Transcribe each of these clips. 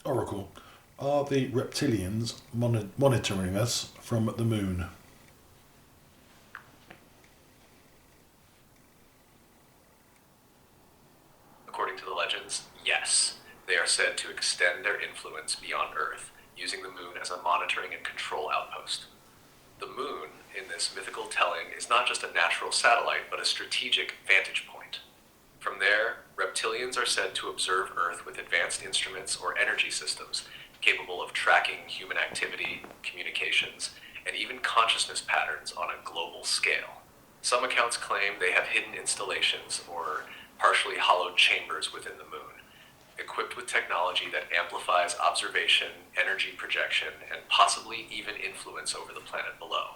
Oracle, are the reptilians monitoring us from the moon? According to the legends, yes. They are said to extend their influence beyond Earth, using the moon as a monitoring and control outpost. The moon, in this mythical telling, is not just a natural satellite, but a strategic vantage point. From there, reptilians are said to observe Earth with advanced instruments or energy systems capable of tracking human activity, communications, and even consciousness patterns on a global scale. Some accounts claim they have hidden installations or partially hollowed chambers within the moon, equipped with technology that amplifies observation, energy projection, and possibly even influence over the planet below.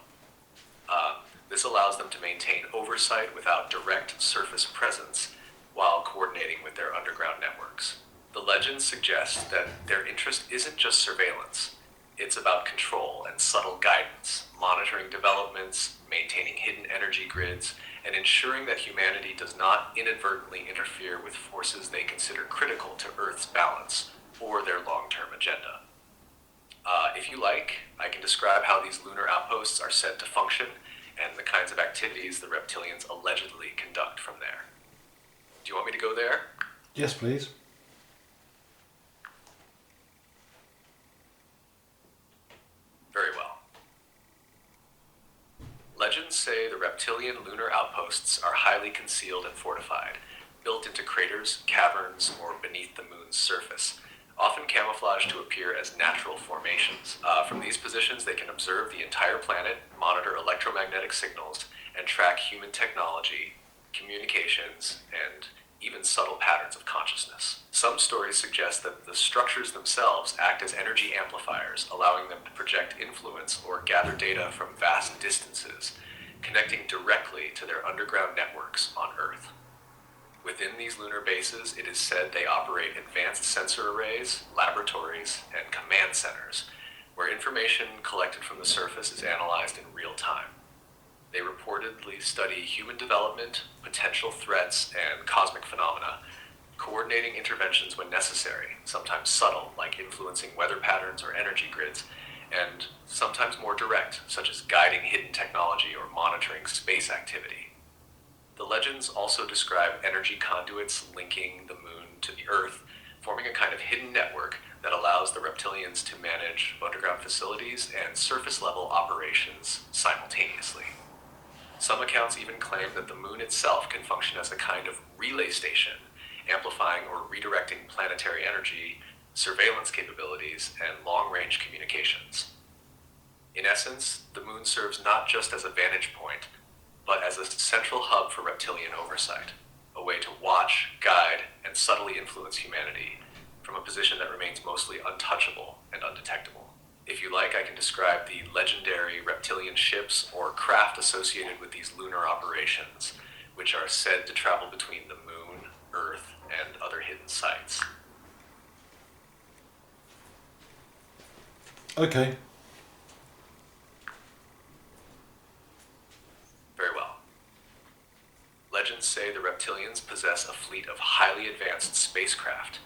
This allows them to maintain oversight without direct surface presence while coordinating with their underground networks. The legends suggest that their interest isn't just surveillance, it's about control and subtle guidance, monitoring developments, maintaining hidden energy grids, and ensuring that humanity does not inadvertently interfere with forces they consider critical to Earth's balance or their long-term agenda. If you like, I can describe how these lunar outposts are said to function and the kinds of activities the reptilians allegedly conduct from there. Do you want me to go there? Yes, please. Very well. Legends say the reptilian lunar outposts are highly concealed and fortified, built into craters, caverns, or beneath the moon's surface, often camouflaged to appear as natural formations. From these positions, they can observe the entire planet, monitor electromagnetic signals, and track human technology, communications, and even subtle patterns of consciousness. Some stories suggest that the structures themselves act as energy amplifiers, allowing them to project influence or gather data from vast distances, connecting directly to their underground networks on Earth. Within these lunar bases, it is said they operate advanced sensor arrays, laboratories, and command centers, where information collected from the surface is analyzed in real time. They reportedly study human development, potential threats, and cosmic phenomena, coordinating interventions when necessary, sometimes subtle, like influencing weather patterns or energy grids, and sometimes more direct, such as guiding hidden technology or monitoring space activity. The legends also describe energy conduits linking the moon to the Earth, forming a kind of hidden network that allows the reptilians to manage underground facilities and surface-level operations simultaneously. Some accounts even claim that the moon itself can function as a kind of relay station, amplifying or redirecting planetary energy, surveillance capabilities, and long-range communications. In essence, the moon serves not just as a vantage point, but as a central hub for reptilian oversight, a way to watch, guide, and subtly influence humanity from a position that remains mostly untouchable and undetectable. If you like, I can describe the legendary reptilian ships or craft associated with these lunar operations, which are said to travel between the moon, Earth, and other hidden sites. Okay. Very well. Legends say the reptilians possess a fleet of highly advanced spacecraft,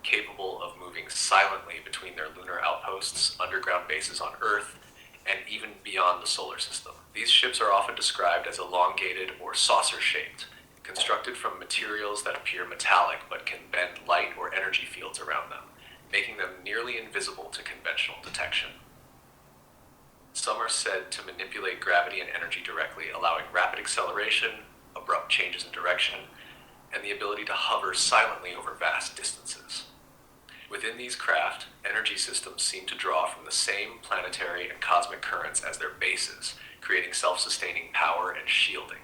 capable of moving silently between their lunar outposts, underground bases on Earth, and even beyond the solar system. These ships are often described as elongated or saucer-shaped, constructed from materials that appear metallic but can bend light or energy fields around them, making them nearly invisible to conventional detection. Some are said to manipulate gravity and energy directly, allowing rapid acceleration, abrupt changes in direction, and the ability to hover silently over vast distances. Within these craft, energy systems seem to draw from the same planetary and cosmic currents as their bases, creating self-sustaining power and shielding.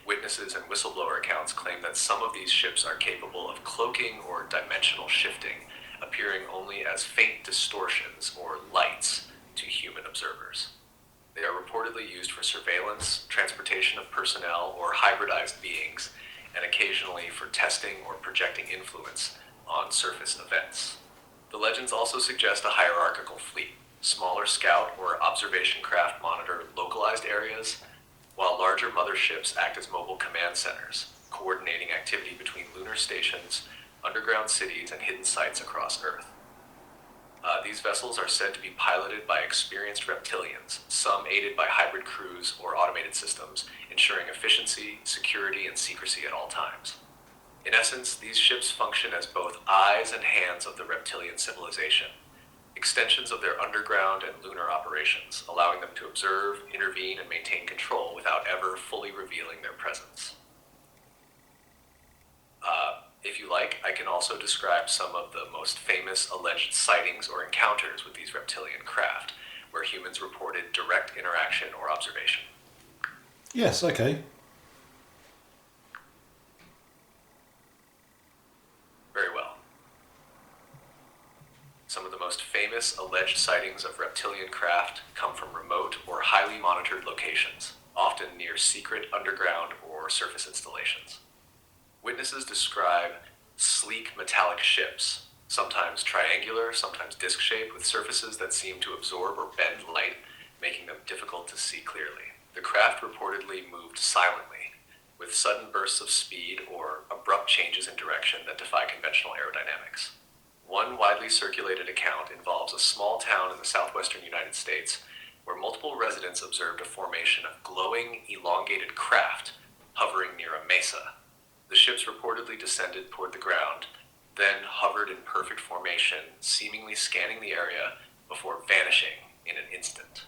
Witnesses and whistleblower accounts claim that some of these ships are capable of cloaking or dimensional shifting, appearing only as faint distortions or lights to human observers. They are reportedly used for surveillance, transportation of personnel or hybridized beings, and occasionally for testing or projecting influence on surface events. The legends also suggest a hierarchical fleet. Smaller scout or observation craft monitor localized areas, while larger motherships act as mobile command centers, coordinating activity between lunar stations, underground cities, and hidden sites across Earth. These vessels are said to be piloted by experienced reptilians, some aided by hybrid crews or automated systems, ensuring efficiency, security, and secrecy at all times. In essence, these ships function as both eyes and hands of the reptilian civilization, extensions of their underground and lunar operations, allowing them to observe, intervene, and maintain control without ever fully revealing their presence. If you like, I can also describe some of the most famous alleged sightings or encounters with these reptilian craft, where humans reported direct interaction or observation. Yes, okay. Very well. Some of the most famous alleged sightings of reptilian craft come from remote or highly monitored locations, often near secret underground or surface installations. Witnesses describe sleek metallic ships, sometimes triangular, sometimes disc-shaped, with surfaces that seem to absorb or bend light, making them difficult to see clearly. The craft reportedly moved silently, with sudden bursts of speed or abrupt changes in direction that defy conventional aerodynamics. One widely circulated account involves a small town in the southwestern United States where multiple residents observed a formation of glowing, elongated craft hovering near a mesa. The ships reportedly descended toward the ground, then hovered in perfect formation, seemingly scanning the area before vanishing in an instant.